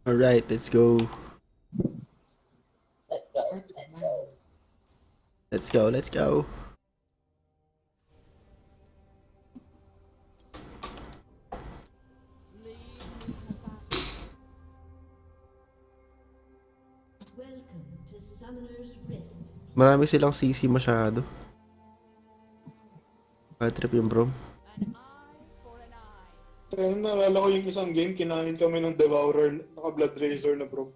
Alright, let's go. Let's go, let's go. Marami silang CC masyado. Bad trip yung bro. Kaya naalala ko yung isang game, kinain kami ng Devourer, naka-Blood Razor na bro.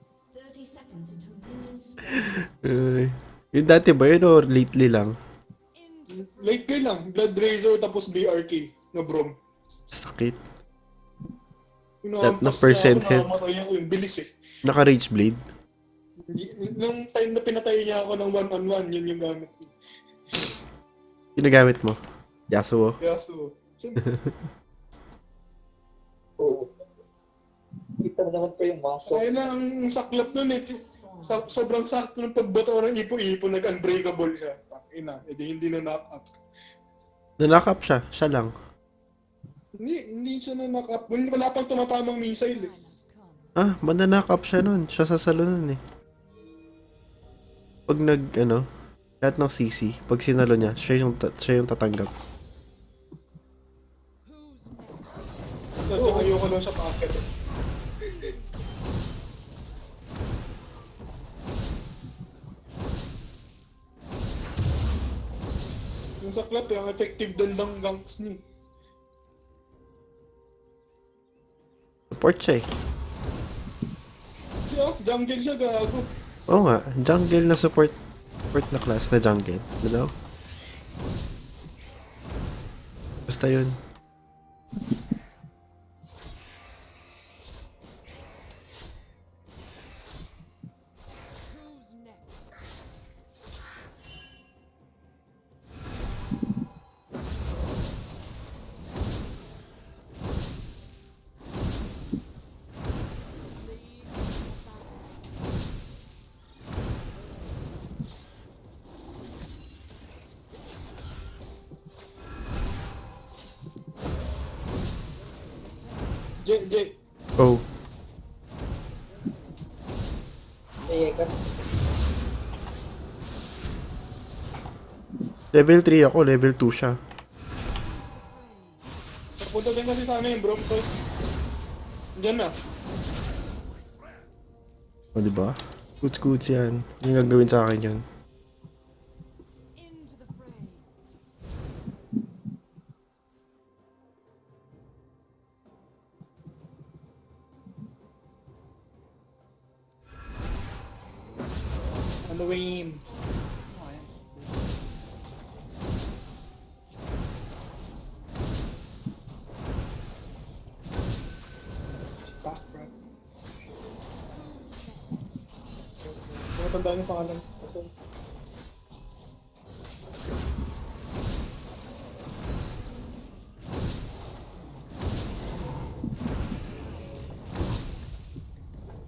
Yung dati ba yun or lately lang? Like kay lang, Blood Razor tapos BRK na bro. Sakit. Yung That na nakampas percent niya ako, hit. nakamatay ako, yung bilis eh. Naka-rage blade. Nung time na pinatay niya ako ng 1-on-1, yun yung gamit ko. Ginagamit mo? Yasuo. Kaya so, Oo. Kita naman pa yung muscles. kaya na ang saklap nun eh. Sobrang sakto ng pagbato ng ipo-ipo, nag-unbreakable siya. Ina, edi hindi na knock up. Na-knock up siya. Siya lang. Hindi siya na knock up. Wala pang tumatamang missile eh. Ah, mananack up siya nun. Siya sa salo nun eh. Pag lahat ng CC, pag sinalo niya, siya yung tatanggap. So, ayoko lang sa packet. Yung saklap eh, ang effective din ng ganks niya. Support siya eh. Siya, jungle siya, gago. Oo nga, jungle na support na class na jungle. Dilaw? Basta yun. J. Oh. Teka. Level 3 ako, level 2 siya. Punta din kasi sana yung bro ko. Diyan na. O, diba? Goods yan. Yung gagawin sa akin yun. Halloween. Si Pac-Rat. Matandaan yung pangalan. Kasi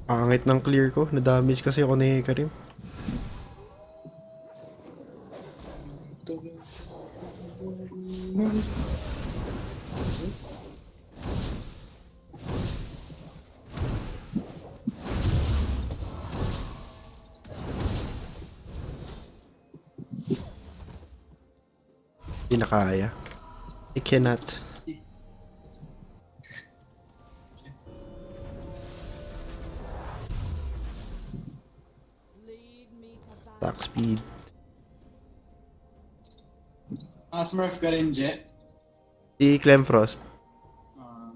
Pangit ng clear ko. Na-damage kasi ako ni Karim. Hindi na kaya. I cannot. Attack speed. Smurf ka rin, Jet. Si Clemfrost. Uh,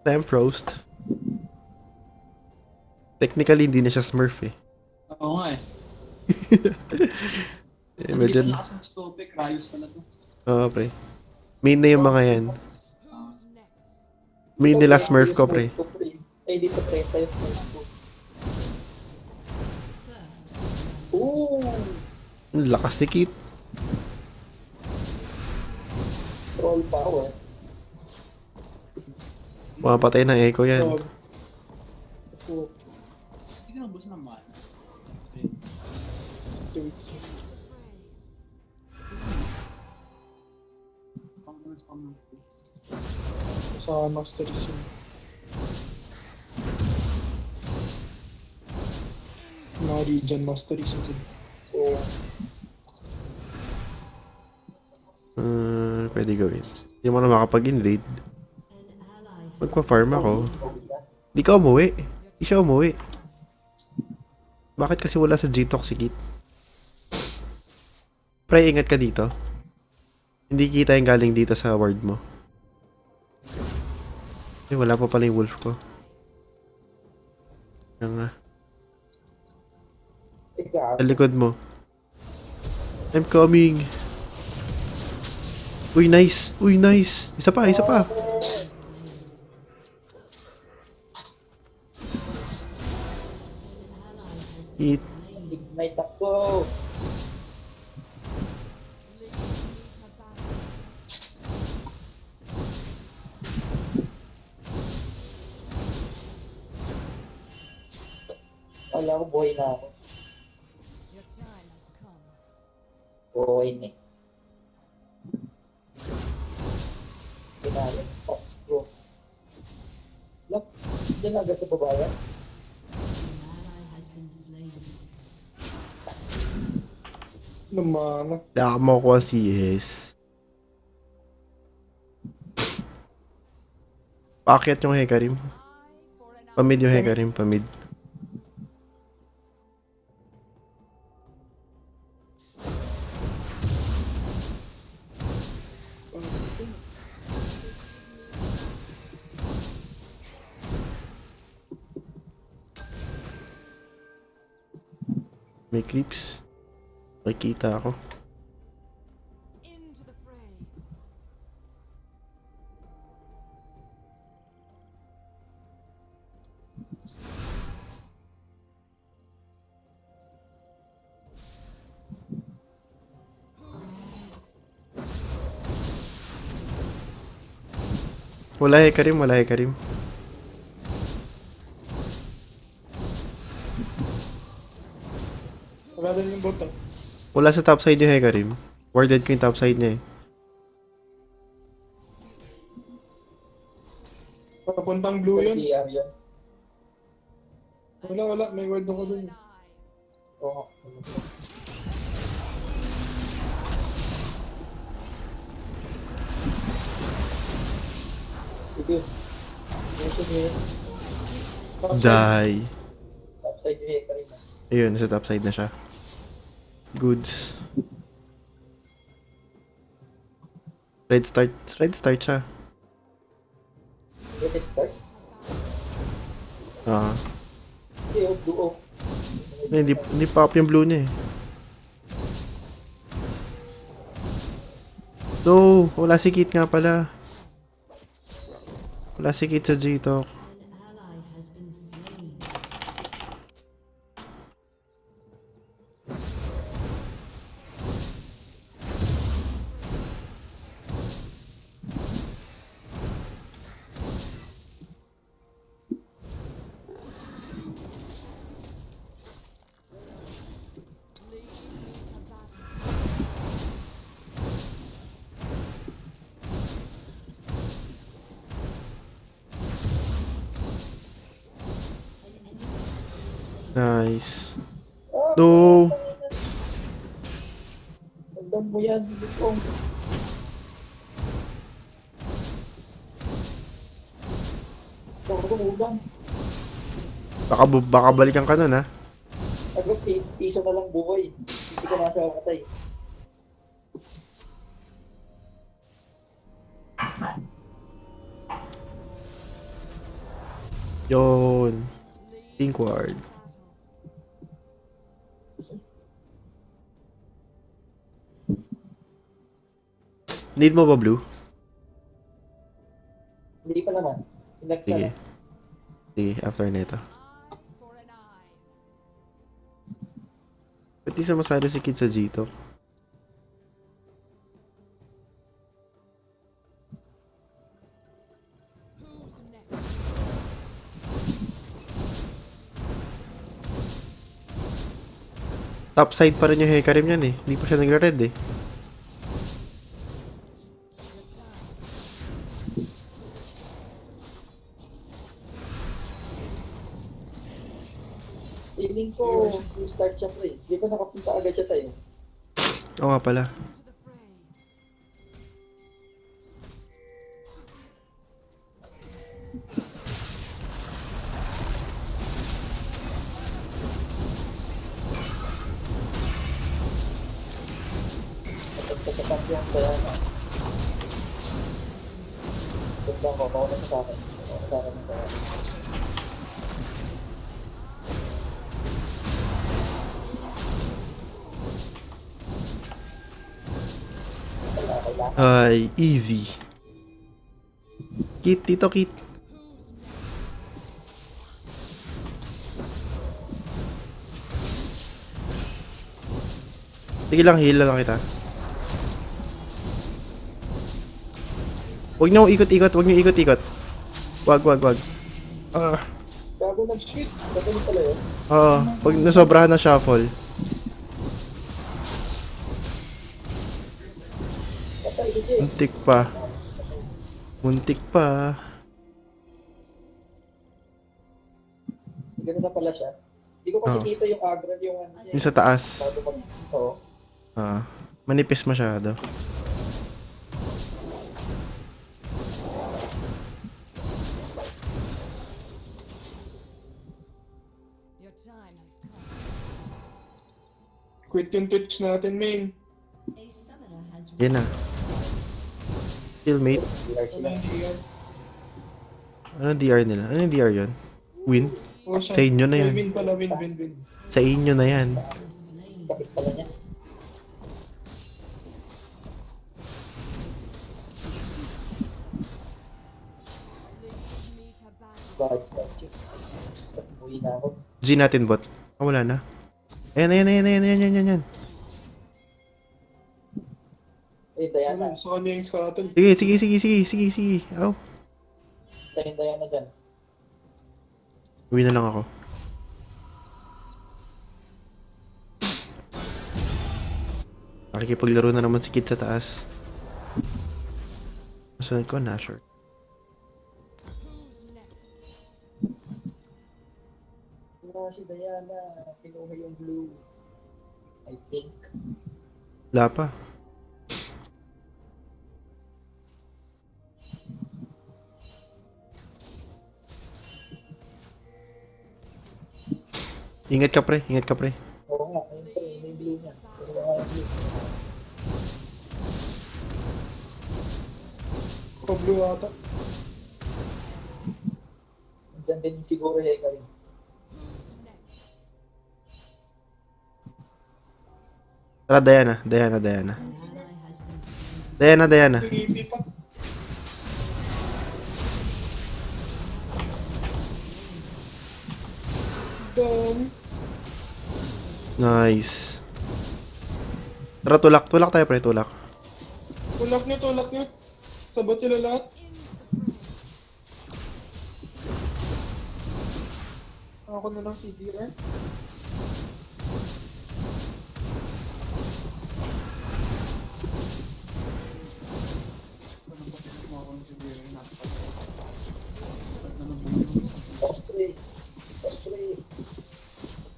Clemfrost. Technically, hindi na siya Smurf eh. Oo nga eh. Medyo... Hindi pa lakas mag-stopic. Rayos pala to. Oo, pre. Main na yung mga yan. Main nila Smurf ko, pre. Ay, dito pre, tayo Smurf ko. Ooh! Ang lakas ni Kit. Troll power. Mapatay ng echo yan. So, Hindi ka nabos ng mana. Pang sa Master Sim. Radiant Mastery sa good. Oo. Pwede gawin. Hindi mo na makapag-invade. Magpa-farm ako. Di ka umuwi. Di siya umuwi. Bakit kasi wala sa G-Toxicate? Pre, ingat ka dito. Hindi kita yung galing dito sa ward mo. Eh, wala pa pala yung wolf ko. Yan nga. Ikaw. Sa likod mo. I'm coming. Uy, nice. Uy, nice. Isa pa, isa pa. Hit. Ignite ako. Wala ko, buhay na ako. Buhay na eh. Pinala. Fox Pro. Look, dyan agad sa babayan. Naman. Wala ka makukuha CS. Paakyat yung Hecarim. Pamid yung Hecarim, pamid. May creeps. Makikita ako. Into the fray. Wala Hecarim, wala Hecarim. Wala din yung bota. Wala sa top side yung Hecarim. Warded ko yung top side niya eh. Papuntang blue Sa yun. DR yun. Wala. May word ako dun. Oo. Sige. Sige. Die. Upside yung hacker yun. Ayun, nasa top side na siya. Goods. Red start siya. Let it start. Ah. Hindi, blue oak. Hindi pop yung blue niya eh. No, wala si Kit nga pala. Wala si Kit sa G-Talk. Nice. No. Tandaan mo yan, Lupong. Ugang. Baka balikan ka nun ha. Agad, piso na lang buhay. Hindi ka nasa katay. Yun. Pink ward. Need mo ba blue? Hindi pa naman. Next Sige. na. Sige, after nito. Ba't di sumasali si Kid sa G-Talk? Top side pa rin yung Hecarim yan eh. Hindi pa siya nagre-red eh. Feeling ko, yung start siya pre. Di ba nakapunta agad siya sa'yo? Oo nga pala. Into the fray. Kapag sa champion kaya na. Ganda ko, mauna sa akin. Mauna sa akin ng kaya. Kailangan. Ay, easy. Kit, dito, Kit. Sige lang, heal lang kita. Huwag niyo ikot-ikot, huwag niyo ikot-ikot. Wag. Ah, Gago ng shit. Gagawin pala yun. oo. Pag nasobrahan ng shuffle. Patay, hindi. Muntik pa. Muntik pa. Ganun na pala siya. Hindi ko kasi Oo. kita yung aggro yung ano niya. Yung sa taas. Bago mag... Oo. Manipis masyado. Your time has come. Quit yung Twitch natin, main. Yan na. Killmate. DR sila. Wala, hindi yan. Ano DR nila? Ano yung DR yun? Win? O, siya. Sa inyo na yan. Win pala, win. Sa inyo na yan. Kapit pala niya. Lead me to battle. Bakit sa chick? Uwi na ako. G natin bot. Ah, wala na. Ayan. Eh, Diana. Ano, sa kanya yung scuttle. Sige. Aw. Tayin Diana dyan. Uwi na lang ako. Nakikipaglaro na naman si Kid sa taas. Masunod ko, Nashor. Who's next? Wala si Diana. Kinuha yung blue. I think. Wala pa. Ingat ka pre. Oo nga. Ayun pa rin. May blue niya. Kinuha nga yung blue. Pablo ata. Diyan din siguro Hekari. Who's next? Tara, Diana. PvP pa. Dami. Nice. Tara, tulak tayo pre, tulak. Tulak nyo. Sabat sila lahat. Ako na lang CDR. Ano ba yung kumakuha ng siguro yung napapagod? Ano ba yung Osprey.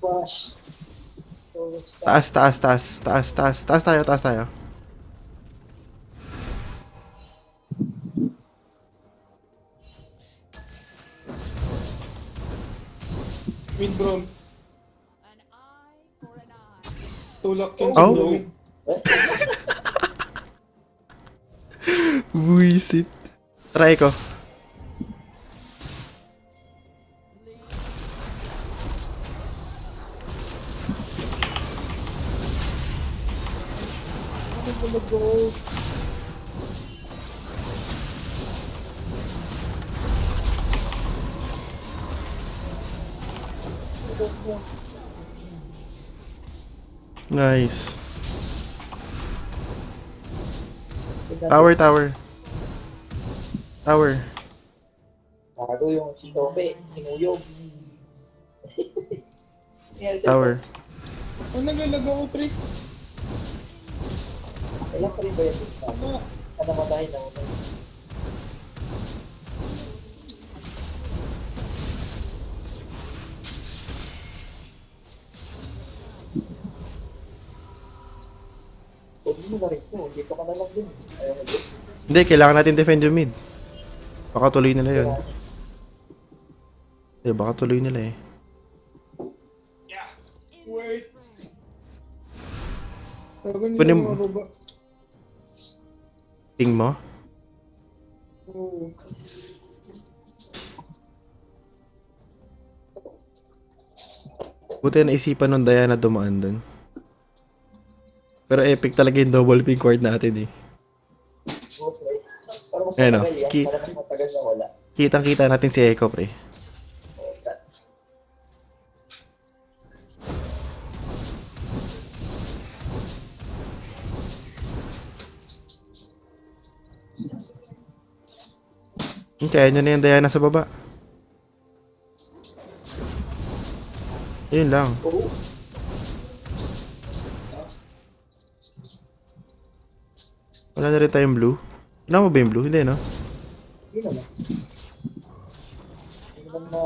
Wash. So, Taas tayo. Mid bro. An eye for an eye. Tulak yun Oh. sa mid. Buisit. Try ko. Nice. Tower. Bago yung si Tope. Sinuyog. Nangyari sa'yo? Tower. Ang naglalag ako, pre. Kailan pa rin ba yan? Ano? Namatay. Huwag mo na rin po. Dito ka na lang din. Ayaw mo din. Hindi, kailangan natin defend yung mid. Baka tuloy nila yun. Hindi, baka tuloy nila eh. Wait. Tawagan niyo Kunin yung mo. mga baba. Ting mo? Oo. Buti naisipan nung Diana dumaan dun. Pero epic talaga yung double pink ward natin eh. Okay. Para mas Ayun o, matagal yan. Para mas matagal na wala. Kitang-kita natin si Echo, pre. Oh, that's... Kaya nyo na yung Diana sa baba. Yun lang. Oo. Wala na rin tayong blue. Kailangan mo ba yung blue? Hindi, no? Hindi naman. Hindi naman na...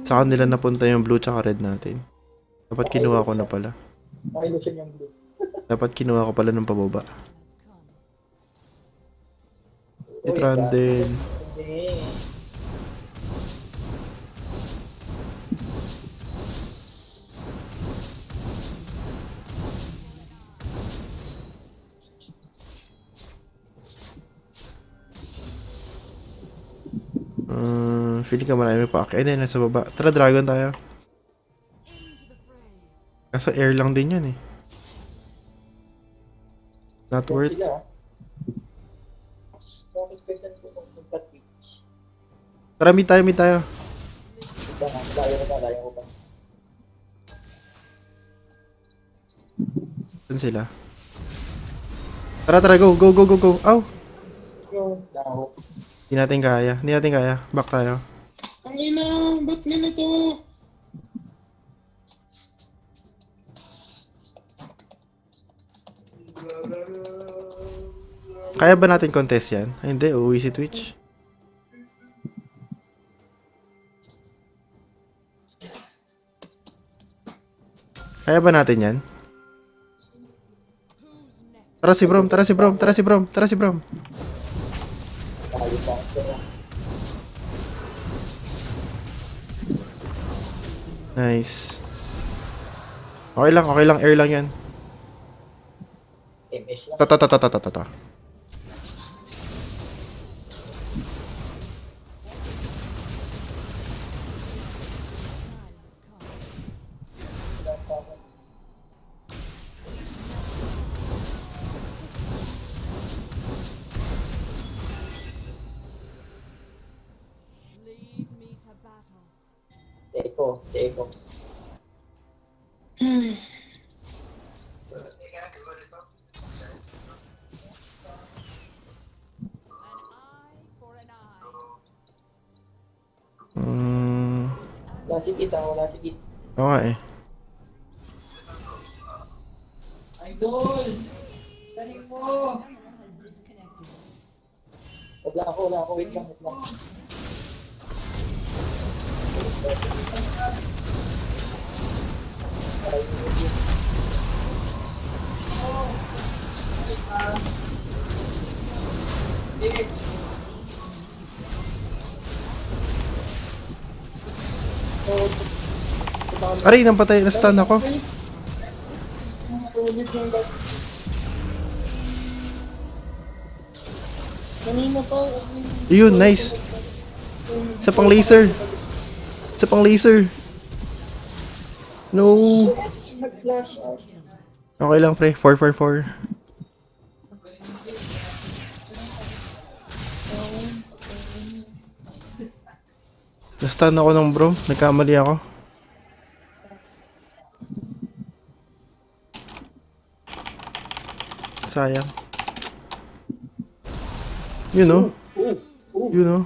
Sa kanila napunta yung blue tsaka red natin. Dapat kinuha ko na pala. Naka-illusion yung blue. Dapat kinuha ko pala ng pababa. Has come. Si Trandel. Hindi. Feeling ka marami pa. Ay, hindi, nasa baba. Tara, dragon tayo. Into the fray. Kaso air lang din yan eh. Not worth. Sila, ah. Bakit expected ko kung magpa-twitch? Tara, meet tayo. Ito nga, layo ko pa. Saan sila? Tara, go. Aw! Yun, laho. Hindi natin kaya. Back tayo. Ang ina, ba't ganito? Kaya ba natin contest yan? Ay, hindi, uuwi si Twitch. Kaya ba natin yan? Who's next? Tara si Brom. Layo pa. Pero, Nice. Okay lang, air lang yan. MS lang. Ta. Lead me to battle. Eko. An eye for an eye. Wala si Kit. Oo nga eh. Idol! Galing mo! Wala ako. Wait lang. Aray, nang patay, na-stun ako. Sulit yung bat. Kanina pa. Yun, nice. Isa pang laser. No. Nag-flash out. Okay lang, pre. 444. Na-stun ako ng bro. Nagkamali ako. Sayang. You know? You know?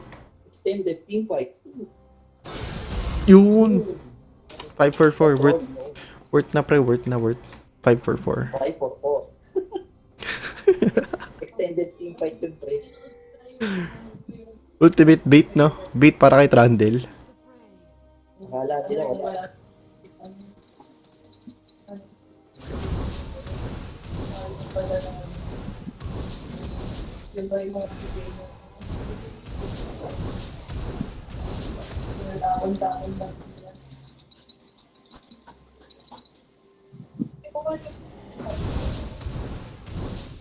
Extended team fight. Yun! 544. Worth na pre. Worth. 544. 5-4-4. Extended team fight yun, pre. Ultimate bait, no? Bait para kay Trandel. Akala nila wala. Yun ba yung mga bibigay mo? Takon-takon lang sila.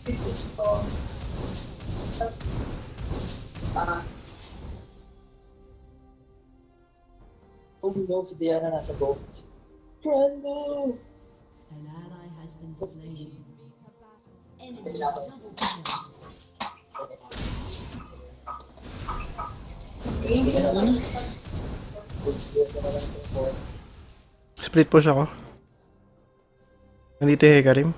This is for oh no, si Diana nasa boat. Brando! An ally has been slain. Me to battle. Enemy double kill. Hindi ka naman. Hindi ka naman itong boat. Split push ako. Nandito yung Hecarim.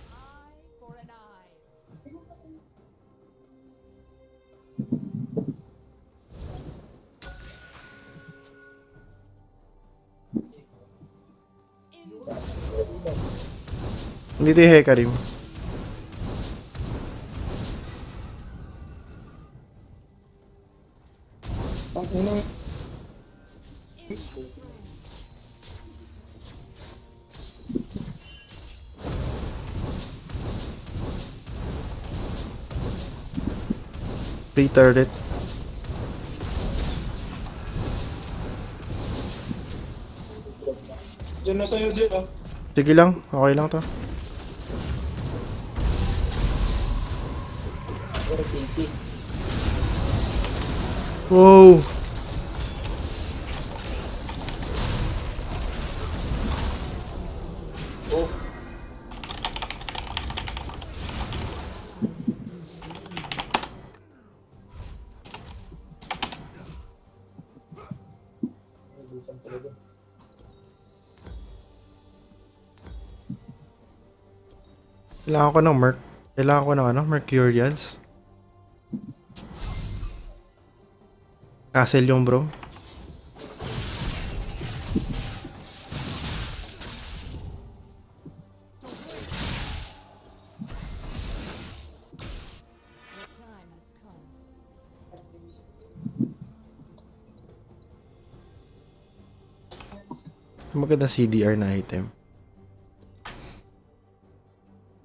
Eye for an eye. Into Nandito yung Hecarim. Ang inang the fray. Free turret. dyan na sa'yo, Jay, ah. Sige lang. Okay lang to. Pero TP. Wow! Oh, nagusan talaga. Kailangan ko ng Merc. Kailangan ko ng Mercurials. Castle yung bro. The time has come. Maganda CDR na item.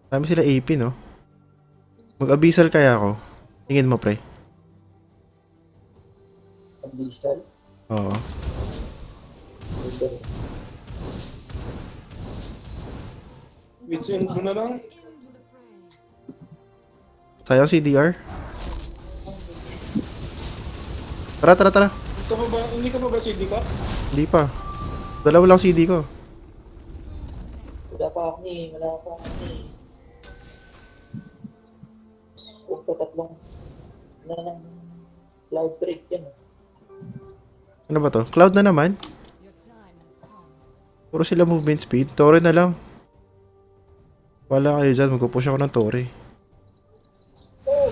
Marami sila AP, no? Mag-abyssal kaya ako. Tingin mo, pre. Ang diesel. Oo. Within mo na lang. Into the fray. Sayang CDR. Tara, tara, tara. Hindi ka pa ba CD ka? Hindi pa. Dalawa lang CD ko. Wala pa ako ni. Huwag ka tatlong na ng cloud break yan. Ano ba to? Cloud na naman? Your time has come. Puro sila movement speed. Tore na lang. Wala kayo dyan. Magpupush ako ng Tore. Oh!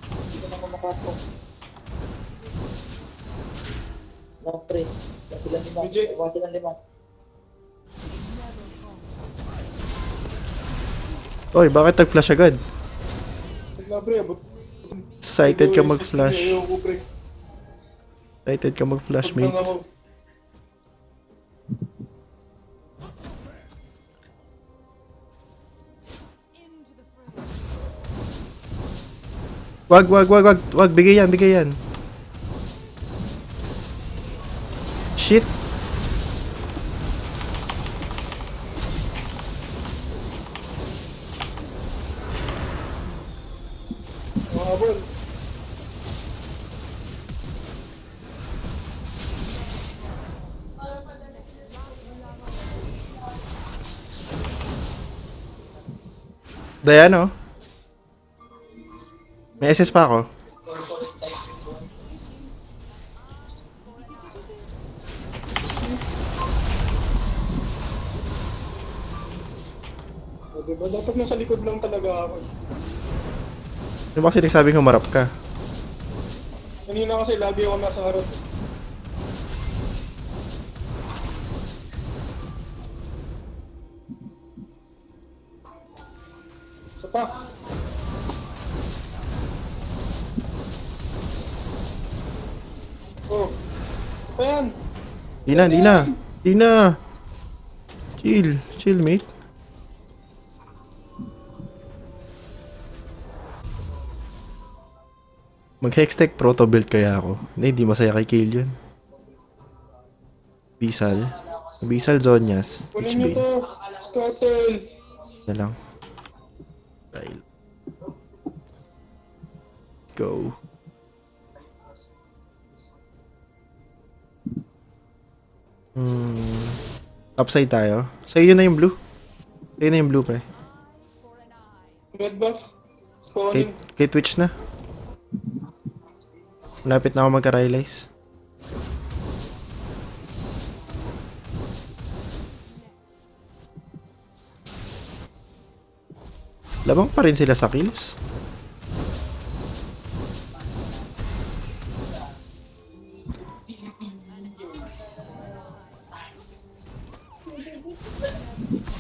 Hindi ko na kumakatong. No, pre. Wala silang lima. Legit. Wala silang lima. Oy, bakit nag-flash agad? Wala, pre, abot. Excited ka Ito, mag-flash. ayoko, pre. Excited ka mag-flash, Huwag lang mate. ako. Into the fray. Wag. Bigay yan. Shit. Mahabol. Dayan, oh. May SS pa ako. O, diba? Dapat nasa likod lang talaga ako. Ano ba kasi nagsabing humarap ka? Kanina kasi lagi ako nasa harap. Isa pa. Oh. Ayan. Di na, di na. Di na. Chill. Chill, mate. Mag-hextech proto build kaya ako. Hindi masaya kay Kayle yun. Bisal. Bisal Zonias. Kunin nyo HB. to. Scuttle. Na lang. Dahil. Go. Upside tayo. Sa'yo na yung blue. Sa'yo na yung blue, pre. For an eye. Red buff. Kay, Spawning. kay Twitch na. Malapit na ako magka-realize. Labang pa rin sila sa kills.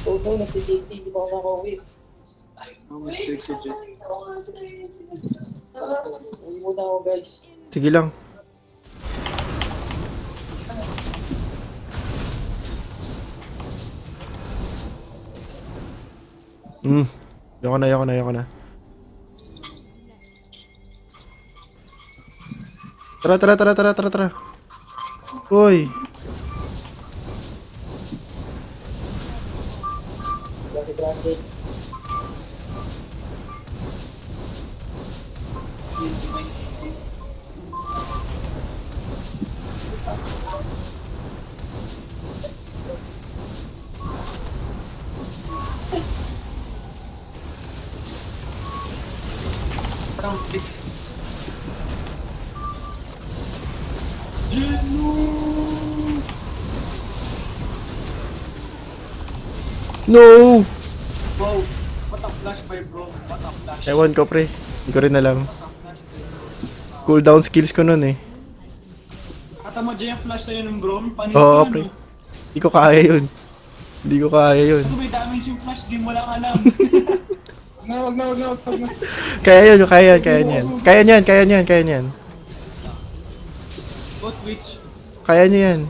So, no, nag-JT, di ba ako nakauwi? Mistake si Jet. Uwi muna ako, guys. Sige lang. Ayoko na, ayoko na, ayoko na. Tara, tara, tara, tara, tara, tara. Uy. Kasi Brandon. Parang pick. No! Wow. What a flash by bro. What a flash. Ewan ko, pre. Hindi ko rin alam. What a flash. Cooldown skills ko nun eh. Katama dyan yung flash sa'yo ng bro. Panis Oo, yan, pre. no? Hindi ko kaya yun. Hindi ko kaya yun. Ano may damage yung flash? Di mo lang alam. Wag na. Kaya yun, kaya yan, kaya yan. Kaya yan, kaya yan, kaya yan. Go Twitch. Kaya nyo yan.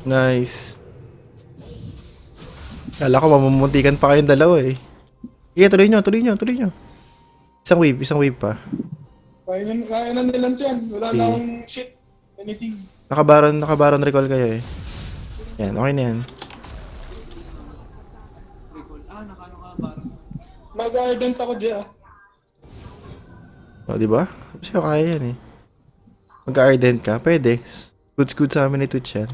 Nice. Kala ko mamumuntikan pa kayong dalawa eh. Sige, tuloy nyo, tuloy nyo, tuloy nyo. Isang wave pa. Kaya na nilans yan. Wala na Okay. akong shit. Anything. Nakabaron recall kayo eh. Yan, okay na yan. Recall. Nakano ka parang. Mag-ardent ako dyan. O, di ba? Kasi kaya yan eh. Mag-ardent ka, pwede. Good sa amin ni Twitch yan.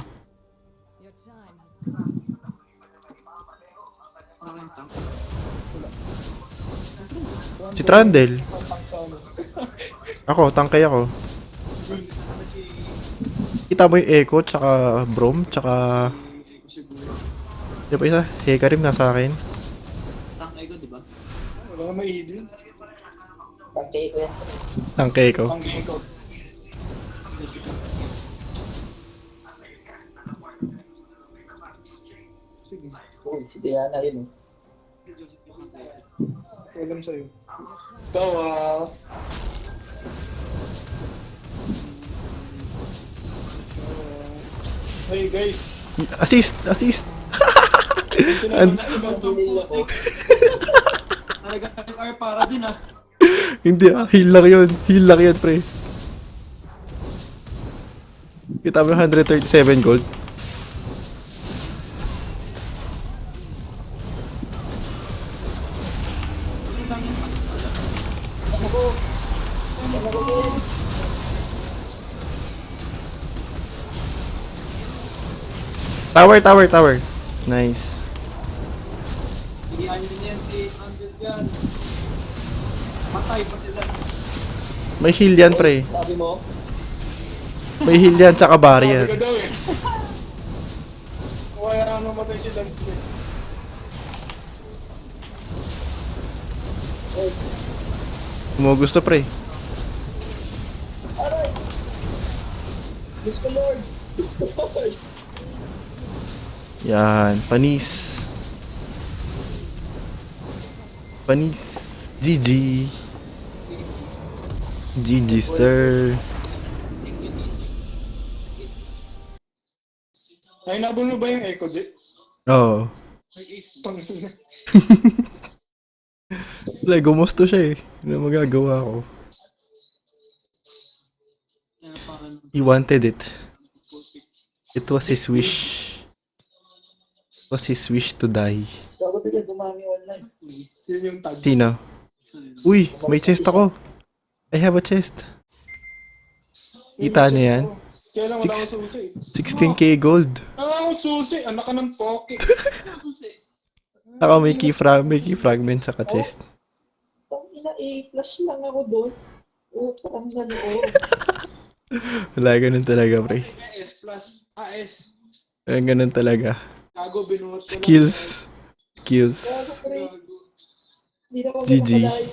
Your time has come. Parang tank. Si Trundle. Ang tank sa ano. Ako, tangkay ako. Ano si... Kita mo yung Echo, tsaka Brom, tsaka... Echo siguro. Di ba isa? Hecarim nasa akin. Tank Echo, di ba? Wala ka maidin. Pagkay ko yan. Tangkay ko. Ang game ko. Sige. Uy, si Diana yun. Joseph yung tank. Walang sa'yo. Ikaw Hey guys. Assist! Assist! Sinabi An- sa mga Hindi ako. Talaga yung R para din ah. Hindi heal lang yun. Heal lang yun, pre. Kita mo yung 137 gold. Tower. Nice. Ilihan din yan si Angel yan. Matay pa sila. May heal yan, pre. Sabi mo? May heal yan, tsaka Sabi barrier. ka daw eh. Kaya ano matay si Lance eh. Mo gusto, pre. Diyos ko Lord! Yan, panis. Panis. GG. GG, sir. Ay, nabol mo ba yung Echo Jet? Oo. Pangina. Wala, gumusto siya eh. Ano magagawa ko? He wanted it. It was his wish. It was his wish to die. Dapat bigla dumami online. Yun yung tag. Sino? Uy, may chest ako. I have a chest. Kita niya yan. Kaya lang wala akong susi. 16k gold. Ah, akong susi. Anak ka ng poke. Ako may key fragment sa chest. Tangina, A+ lang ako doon. Utang na loob. Wala, ganun talaga, pre. S plus. S. Ganun talaga. Gago, binuhat ko lang. Skills. Gago, pre. Hindi na ako GG. makalayo.